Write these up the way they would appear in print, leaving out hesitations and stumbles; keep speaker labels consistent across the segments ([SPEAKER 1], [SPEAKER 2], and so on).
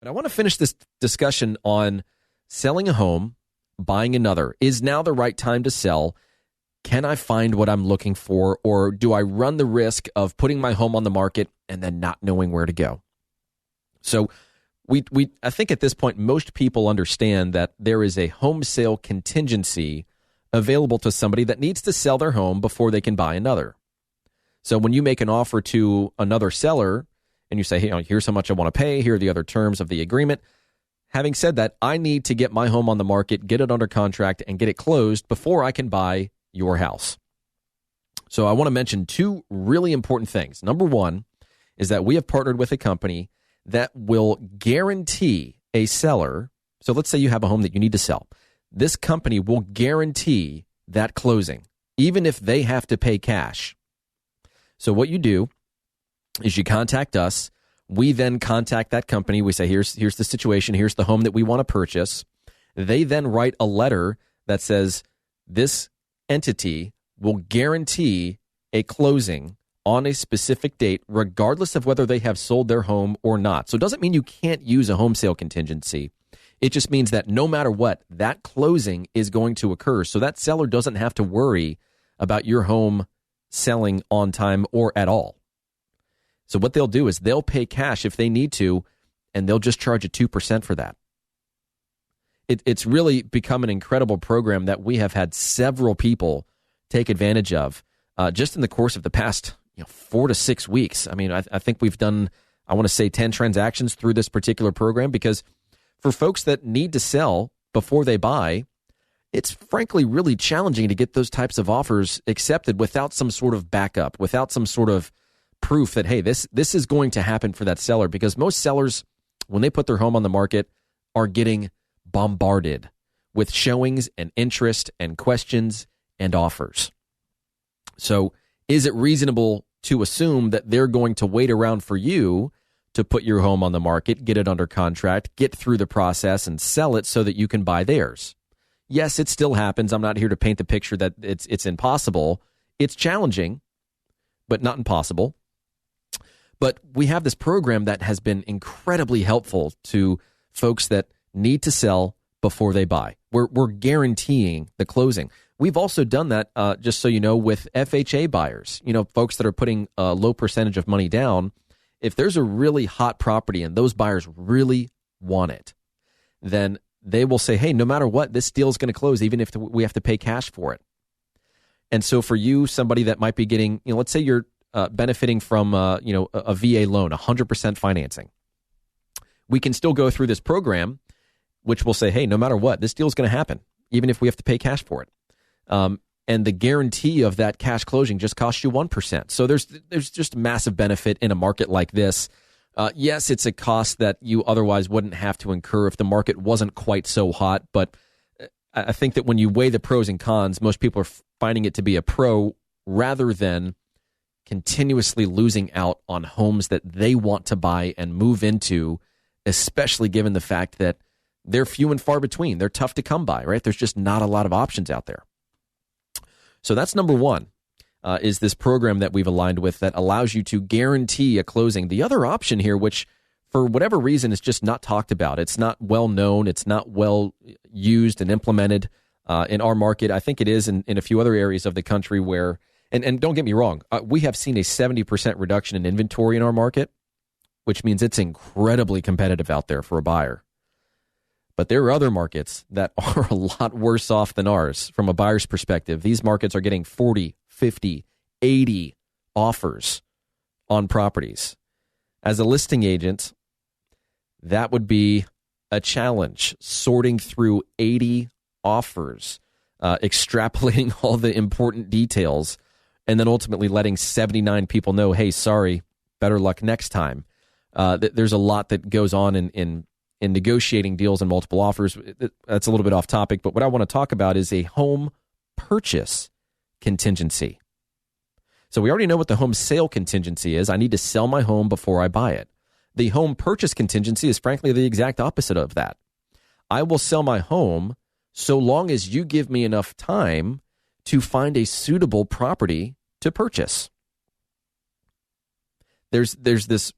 [SPEAKER 1] But I want to finish this discussion on selling a home, buying another. Is now the right time to sell? Can I find what I'm looking for, or do I run the risk of putting my home on the market and then not knowing where to go? So I think at this point, most people understand that there is a home sale contingency available to somebody that needs to sell their home before they can buy another. So when you make an offer to another seller and you say, hey, here's how much I want to pay, here are the other terms of the agreement. Having said that, I need to get my home on the market, get it under contract, and get it closed before I can buy your house. So I want to mention two really important things. Number one is that we have partnered with a company that will guarantee a seller. So let's say you have a home that you need to sell. This company will guarantee that closing, even if they have to pay cash. So what you do is you contact us. We then contact that company. We say, here's the situation. Here's the home that we want to purchase. They then write a letter that says this entity will guarantee a closing on a specific date, regardless of whether they have sold their home or not. So it doesn't mean you can't use a home sale contingency. It just means that no matter what, that closing is going to occur. So that seller doesn't have to worry about your home selling on time or at all. So what they'll do is they'll pay cash if they need to, and they'll just charge a 2% for that. It's really become an incredible program that we have had several people take advantage of just in the course of the past 4 to 6 weeks. I mean, I think we've done, I want to say 10 transactions through this particular program, because for folks that need to sell before they buy, it's frankly really challenging to get those types of offers accepted without some sort of backup, without some sort of proof that, hey, this is going to happen for that seller, because most sellers, when they put their home on the market, are getting bombarded with showings and interest and questions and offers. So is it reasonable to assume that they're going to wait around for you to put your home on the market, get it under contract, get through the process, and sell it so that you can buy theirs? Yes, it still happens. I'm not here to paint the picture that it's impossible. It's challenging, but not impossible. But we have this program that has been incredibly helpful to folks that need to sell before they buy. We're guaranteeing the closing. We've also done that, just so you know, with FHA buyers, folks that are putting a low percentage of money down. If there's a really hot property and those buyers really want it, then they will say, hey, no matter what, this deal is going to close, even if we have to pay cash for it. And so for you, somebody that might be getting, let's say you're benefiting from, a VA loan, 100% financing. We can still go through this program, which will say, hey, no matter what, this deal is going to happen, even if we have to pay cash for it. And the guarantee of that cash closing just costs you 1%. So there's just massive benefit in a market like this. Yes, it's a cost that you otherwise wouldn't have to incur if the market wasn't quite so hot. But I think that when you weigh the pros and cons, most people are finding it to be a pro rather than continuously losing out on homes that they want to buy and move into, especially given the fact that they're few and far between. They're tough to come by, right? There's just not a lot of options out there. So that's number one, is this program that we've aligned with that allows you to guarantee a closing. The other option here, which for whatever reason is just not talked about, it's not well known, it's not well used and implemented in our market. I think it is in a few other areas of the country where, and don't get me wrong, we have seen a 70% reduction in inventory in our market, which means it's incredibly competitive out there for a buyer. But there are other markets that are a lot worse off than ours from a buyer's perspective. These markets are getting 40, 50, 80 offers on properties. As a listing agent, that would be a challenge, sorting through 80 offers, extrapolating all the important details, and then ultimately letting 79 people know, hey, sorry, better luck next time. There's a lot that goes on in negotiating deals and multiple offers. That's a little bit off topic, but what I want to talk about is a home purchase contingency. So we already know what the home sale contingency is. I need to sell my home before I buy it. The home purchase contingency is frankly the exact opposite of that. I will sell my home so long as you give me enough time to find a suitable property to purchase. There's this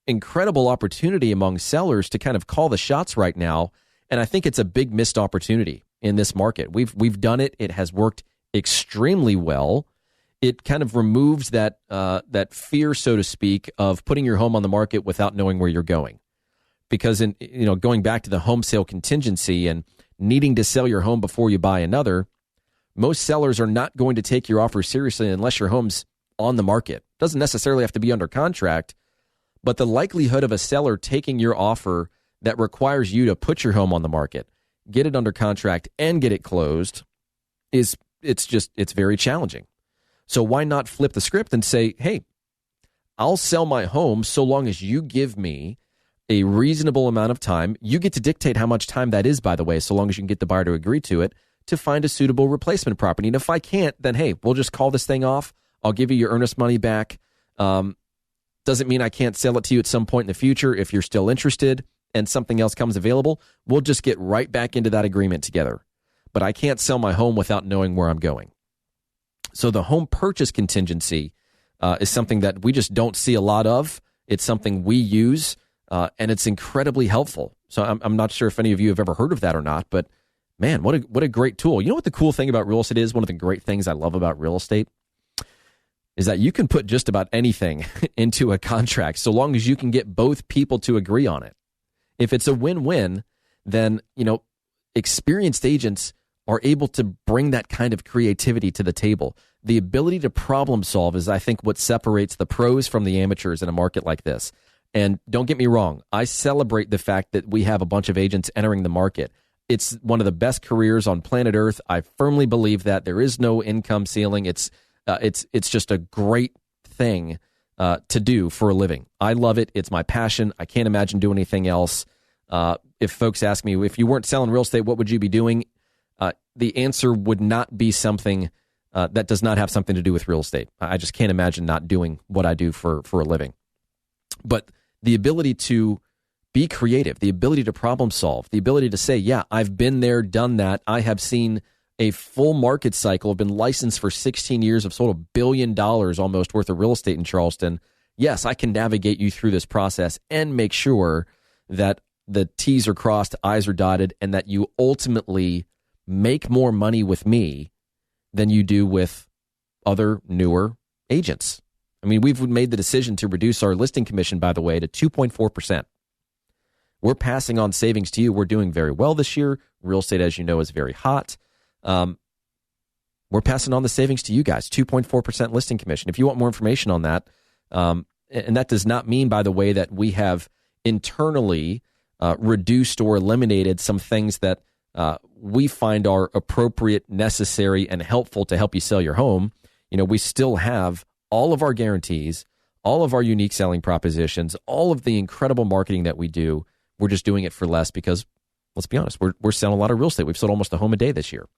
[SPEAKER 1] incredible opportunity among sellers to kind of call the shots right now, and I think it's a big missed opportunity in this market. We've done it. It has worked extremely well. It kind of removes that fear, so to speak, of putting your home on the market without knowing where you're going. Because going back to the home sale contingency and needing to sell your home before you buy another, most sellers are not going to take your offer seriously unless your home's on the market. It doesn't necessarily have to be under contract, but the likelihood of a seller taking your offer that requires you to put your home on the market, get it under contract, and get it closed it's very challenging. So why not flip the script and say, hey, I'll sell my home so long as you give me a reasonable amount of time. You get to dictate how much time that is, by the way, so long as you can get the buyer to agree to it, to find a suitable replacement property. And if I can't, then hey, we'll just call this thing off. I'll give you your earnest money back. Doesn't mean I can't sell it to you at some point in the future. If you're still interested and something else comes available, we'll just get right back into that agreement together. But I can't sell my home without knowing where I'm going. So the home purchase contingency is something that we just don't see a lot of. It's something we use. And it's incredibly helpful. So I'm not sure if any of you have ever heard of that or not, but man, what a great tool. You know what the cool thing about real estate is? One of the great things I love about real estate is that you can put just about anything into a contract so long as you can get both people to agree on it. If it's a win-win, then, experienced agents are able to bring that kind of creativity to the table. The ability to problem solve is, I think, what separates the pros from the amateurs in a market like this. And don't get me wrong, I celebrate the fact that we have a bunch of agents entering the market. It's one of the best careers on planet Earth. I firmly believe that there is no income ceiling. It's just a great thing to do for a living. I love it. It's my passion. I can't imagine doing anything else. If folks ask me, if you weren't selling real estate, what would you be doing? The answer would not be something that does not have something to do with real estate. I just can't imagine not doing what I do for a living. But the ability to be creative, the ability to problem solve, the ability to say, yeah, I've been there, done that. I have seen a full market cycle. I've been licensed for 16 years. I've sold $1 billion almost worth of real estate in Charleston. Yes, I can navigate you through this process and make sure that the T's are crossed, I's are dotted, and that you ultimately make more money with me than you do with other newer agents. I mean, we've made the decision to reduce our listing commission, by the way, to 2.4%. We're passing on savings to you. We're doing very well this year. Real estate, as you know, is very hot. We're passing on the savings to you guys, 2.4% listing commission. If you want more information on that, and that does not mean, by the way, that we have internally reduced or eliminated some things that we find are appropriate, necessary, and helpful to help you sell your home. We still have all of our guarantees, all of our unique selling propositions, all of the incredible marketing that we do. We're just doing it for less because, let's be honest, we're selling a lot of real estate. We've sold almost a home a day this year.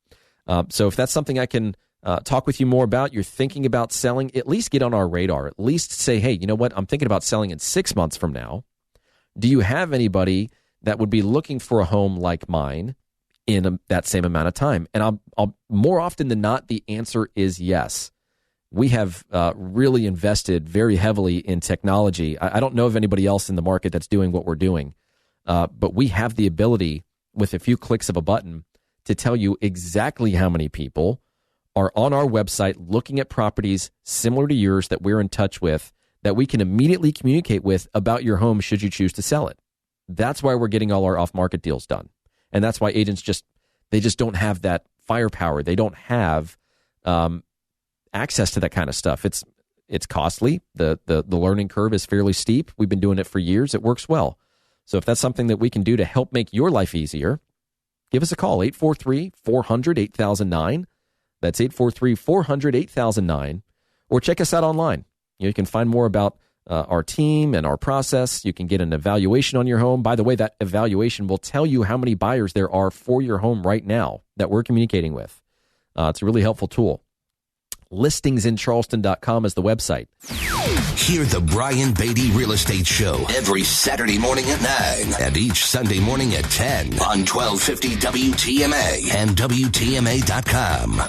[SPEAKER 1] So if that's something I can talk with you more about, you're thinking about selling, at least get on our radar. At least say, hey, you know what? I'm thinking about selling in 6 months from now. Do you have anybody that would be looking for a home like mine in that same amount of time? And I'll more often than not, the answer is yes. We have really invested very heavily in technology. I don't know of anybody else in the market that's doing what we're doing, but we have the ability, with a few clicks of a button, to tell you exactly how many people are on our website looking at properties similar to yours that we're in touch with, that we can immediately communicate with about your home should you choose to sell it. That's why we're getting all our off-market deals done. And that's why agents just don't have that firepower. They don't have access to that kind of stuff. It's costly. The learning curve is fairly steep. We've been doing it for years. It works well. So if that's something that we can do to help make your life easier, give us a call, 843-400-8009. That's 843-400-8009. Or check us out online. You can find more about our team and our process. You can get an evaluation on your home. By the way, that evaluation will tell you how many buyers there are for your home right now that we're communicating with. It's a really helpful tool. Listingsincharleston.com is the website.
[SPEAKER 2] Hear the Brian Beatty Real Estate Show every Saturday morning at 9 and each Sunday morning at 10 on 1250 WTMA and WTMA.com.